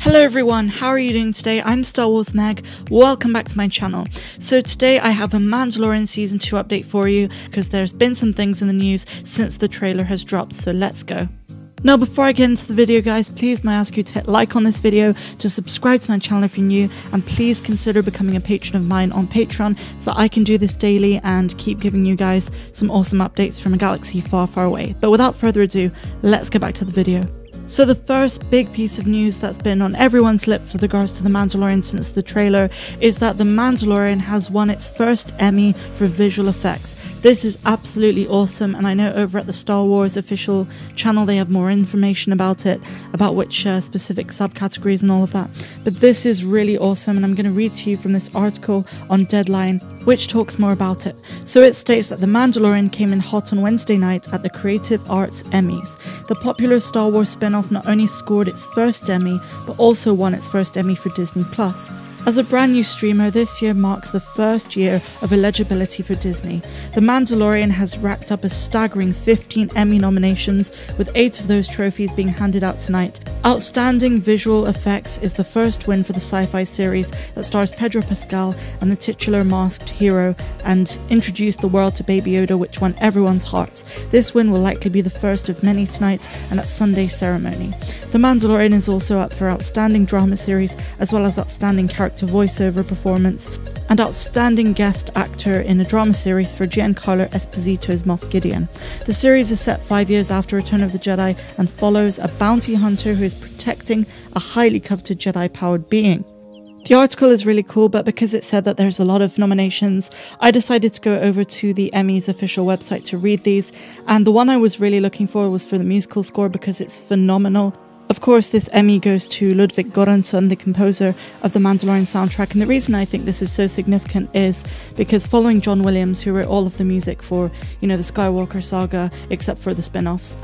Hello everyone, how are you doing today? I'm Star Wars Meg, welcome back to my channel. So today I have a Mandalorian Season 2 update for you because there's been some things in the news since the trailer has dropped, so let's go. Now before I get into the video guys, please may I ask you to hit like on this video, to subscribe to my channel if you're new, and please consider becoming a patron of mine on Patreon so that I can do this daily and keep giving you guys some awesome updates from a galaxy far, far away. But without further ado, let's get back to the video. So the first big piece of news that's been on everyone's lips with regards to The Mandalorian since the trailer is that The Mandalorian has won its first Emmy for visual effects. This is absolutely awesome, and I know over at the Star Wars official channel they have more information about it, about which specific subcategories and all of that. But this is really awesome, and I'm going to read to you from this article on Deadline, which talks more about it. So it states that The Mandalorian came in hot on Wednesday night at the Creative Arts Emmys. The popular Star Wars spin-off not only scored its first Emmy, but also won its first Emmy for Disney+. As a brand new streamer, this year marks the first year of eligibility for Disney. The Mandalorian has racked up a staggering 15 Emmy nominations, with 8 of those trophies being handed out tonight. Outstanding visual effects is the first win for the sci-fi series that stars Pedro Pascal and the titular masked hero, and introduced the world to Baby Yoda, which won everyone's hearts. This win will likely be the first of many tonight and at Sunday's ceremony. The Mandalorian is also up for Outstanding Drama Series, as well as Outstanding Character Voiceover Performance, and Outstanding Guest Actor in a Drama Series for Giancarlo Esposito's Moff Gideon. The series is set 5 years after Return of the Jedi and follows a bounty hunter who is protecting a highly coveted Jedi-powered being. The article is really cool, but because it said that there's a lot of nominations, I decided to go over to the Emmys official website to read these, and the one I was really looking for was for the musical score because it's phenomenal. Of course, this Emmy goes to Ludwig Göransson, the composer of the Mandalorian soundtrack, and the reason I think this is so significant is because following John Williams, who wrote all of the music for, the Skywalker saga, except for the spin-offs,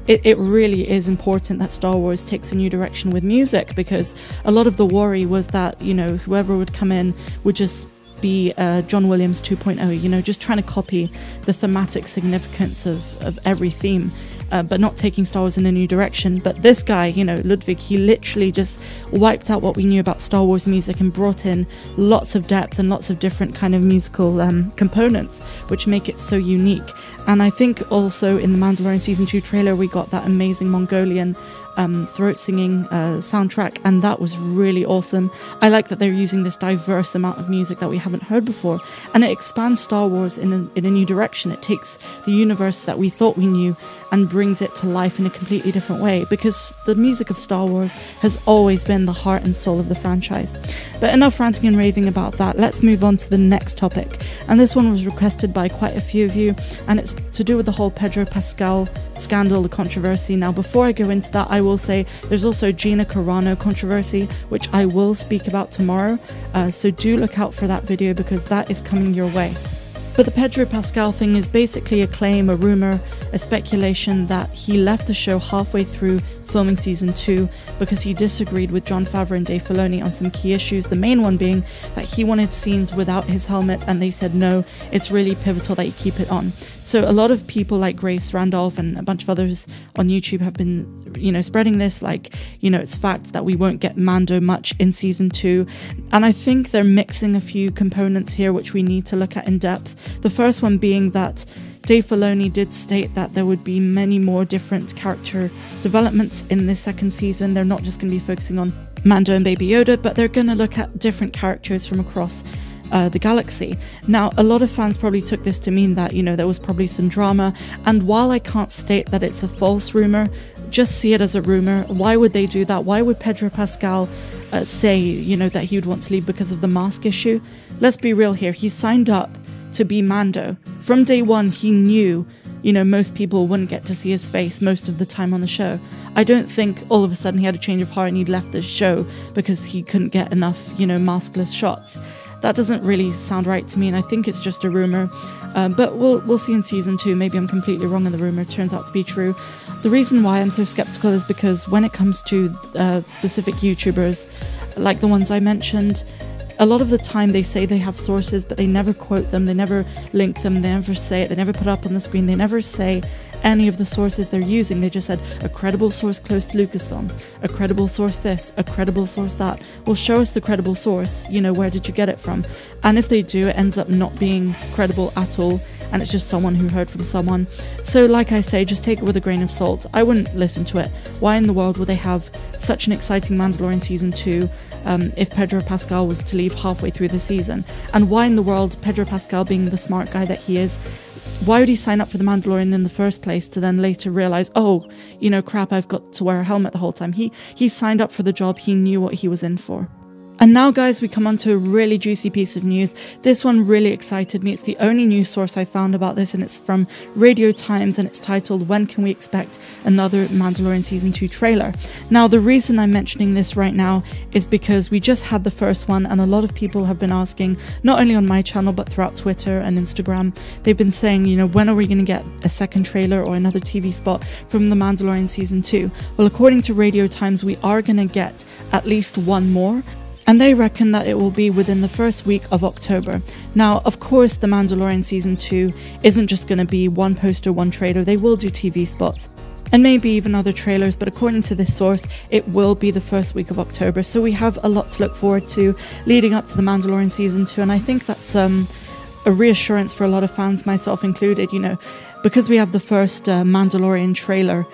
it really is important that Star Wars takes a new direction with music, because a lot of the worry was that, whoever would come in would just be John Williams 2.0, just trying to copy the thematic significance of every theme. But not taking Star Wars in a new direction. But this guy, Ludwig, he literally just wiped out what we knew about Star Wars music and brought in lots of depth and lots of different kind of musical components, which make it so unique. And I think also in the Mandalorian Season 2 trailer, we got that amazing Mongolian throat singing soundtrack, and that was really awesome. I like that they're using this diverse amount of music that we haven't heard before, and it expands Star Wars in a new direction. It takes the universe that we thought we knew and brings it to life in a completely different way, because the music of Star Wars has always been the heart and soul of the franchise. But enough ranting and raving about that, let's move on to the next topic. And this one was requested by quite a few of you, and it's to do with the whole Pedro Pascal scandal, the controversy. Now before I go into that, I will say there's also Gina Carano controversy, which I will speak about tomorrow, so do look out for that video because that is coming your way. But the Pedro Pascal thing is basically a claim, a rumour, a speculation that he left the show halfway through filming Season 2 because he disagreed with Jon Favreau and Dave Filoni on some key issues, the main one being that he wanted scenes without his helmet, and they said no, it's really pivotal that you keep it on. So a lot of people like Grace Randolph and a bunch of others on YouTube have been spreading this like, it's fact that we won't get Mando much in Season 2, and I think they're mixing a few components here which we need to look at in depth. The first one being that Dave Filoni did state that there would be many more different character developments in this second season. They're not just going to be focusing on Mando and Baby Yoda, but they're going to look at different characters from across the galaxy. Now, a lot of fans probably took this to mean that, there was probably some drama, and while I can't state that it's a false rumour, just see it as a rumour. Why would they do that? Why would Pedro Pascal say, that he would want to leave because of the mask issue? Let's be real here. He signed up to be Mando. From day one, he knew, most people wouldn't get to see his face most of the time on the show. I don't think all of a sudden he had a change of heart and he'd left the show because he couldn't get enough, maskless shots. That doesn't really sound right to me, and I think it's just a rumour. But we'll see in Season 2. Maybe I'm completely wrong and the rumour turns out to be true. The reason why I'm so skeptical is because when it comes to specific YouTubers, like the ones I mentioned, a lot of the time they say they have sources, but they never quote them, they never link them, they never say it, they never put it up on the screen, they never say any of the sources they're using. They just said a credible source close to Lucasfilm, a credible source this, a credible source that. Well, show us the credible source, you know, where did you get it from? And if they do, it ends up not being credible at all, and it's just someone who heard from someone. So like I say, just take it with a grain of salt. I wouldn't listen to it. Why in the world would they have such an exciting Mandalorian season 2 if Pedro Pascal was to leave halfway through the season? And why in the world, Pedro Pascal being the smart guy that he is, why would he sign up for the Mandalorian in the first place to then later realize, oh, you know, crap, I've got to wear a helmet the whole time? He signed up for the job, he knew what he was in for. And now, guys, we come on to a really juicy piece of news. This one really excited me. It's the only news source I found about this, and it's from Radio Times, and it's titled, "When Can We Expect Another Mandalorian Season 2 Trailer?" Now, the reason I'm mentioning this right now is because we just had the first one, and a lot of people have been asking, not only on my channel, but throughout Twitter and Instagram, they've been saying, you know, when are we going to get a second trailer or another TV spot from The Mandalorian Season 2? Well, according to Radio Times, we are going to get at least one more. And they reckon that it will be within the first week of October. Now, of course, The Mandalorian Season 2 isn't just going to be one poster, one trailer. They will do TV spots and maybe even other trailers, but according to this source, it will be the first week of October. So we have a lot to look forward to leading up to The Mandalorian Season 2, and I think that's a reassurance for a lot of fans, myself included, you know, because we have the first Mandalorian trailer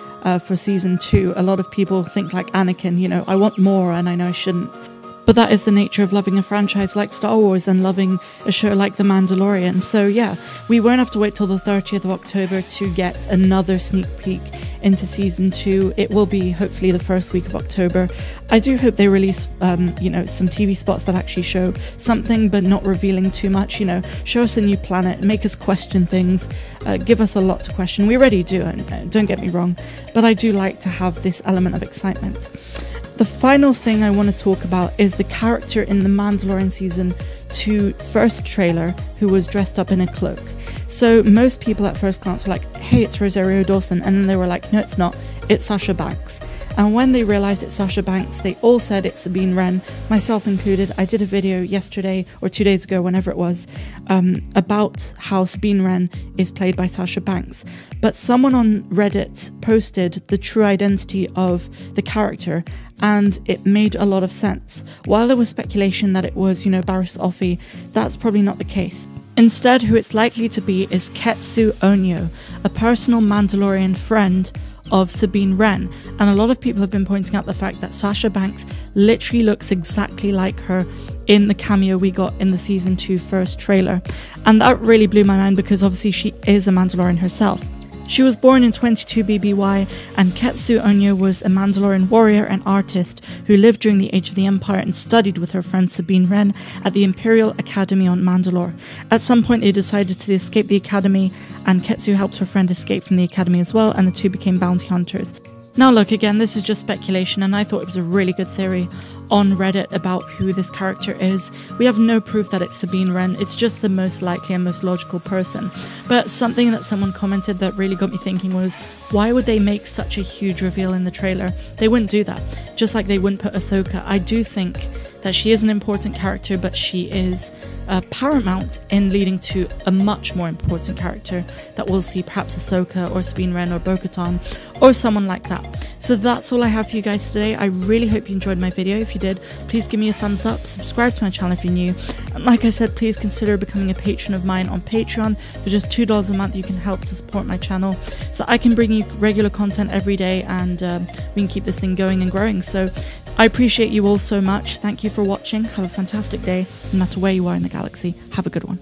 for Season 2, a lot of people think like Anakin, you know, I want more, and I know I shouldn't. But that is the nature of loving a franchise like Star Wars and loving a show like The Mandalorian. So yeah, we won't have to wait till the 30th of October to get another sneak peek into Season 2. It will be hopefully the first week of October. I do hope they release, you know, some TV spots that actually show something but not revealing too much, you know, show us a new planet, make us question things, give us a lot to question. We already do, don't get me wrong, but I do like to have this element of excitement. The final thing I want to talk about is the character in the Mandalorian Season 2 first trailer who was dressed up in a cloak. So most people at first glance were like, hey, it's Rosario Dawson, and then they were like, no, it's not, it's Sasha Banks. And when they realized it's Sasha Banks, they all said it's Sabine Wren, myself included. I did a video yesterday or 2 days ago, whenever it was, about how Sabine Wren is played by Sasha Banks. But someone on Reddit posted the true identity of the character, and it made a lot of sense. While there was speculation that it was, you know, Barriss Offee, that's probably not the case. Instead, who it's likely to be is Ketsu Onyo, a personal Mandalorian friend of Sabine Wren, and a lot of people have been pointing out the fact that Sasha Banks literally looks exactly like her in the cameo we got in the Season 2 first trailer, and that really blew my mind because obviously she is a Mandalorian herself. She was born in 22 BBY, and Ketsu Onyo was a Mandalorian warrior and artist who lived during the Age of the Empire and studied with her friend Sabine Wren at the Imperial Academy on Mandalore. At some point they decided to escape the academy, and Ketsu helped her friend escape from the academy as well, and the two became bounty hunters. Now look, again, this is just speculation, and I thought it was a really good theory on Reddit about who this character is. We have no proof that it's Sabine Wren, it's just the most likely and most logical person. But something that someone commented that really got me thinking was, why would they make such a huge reveal in the trailer? They wouldn't do that, just like they wouldn't put Ahsoka. I do think that she is an important character, but she is paramount in leading to a much more important character that we'll see, perhaps Ahsoka or Sabine Wren or Bo-Katan or someone like that. So that's all I have for you guys today. I really hope you enjoyed my video. If you did, please give me a thumbs up, subscribe to my channel if you're new, and like I said, please consider becoming a patron of mine on Patreon. For just $2 a month you can help to support my channel so I can bring you regular content every day, and we can keep this thing going and growing. So I appreciate you all so much. Thank you for watching. Have a fantastic day, no matter where you are in the galaxy. Have a good one.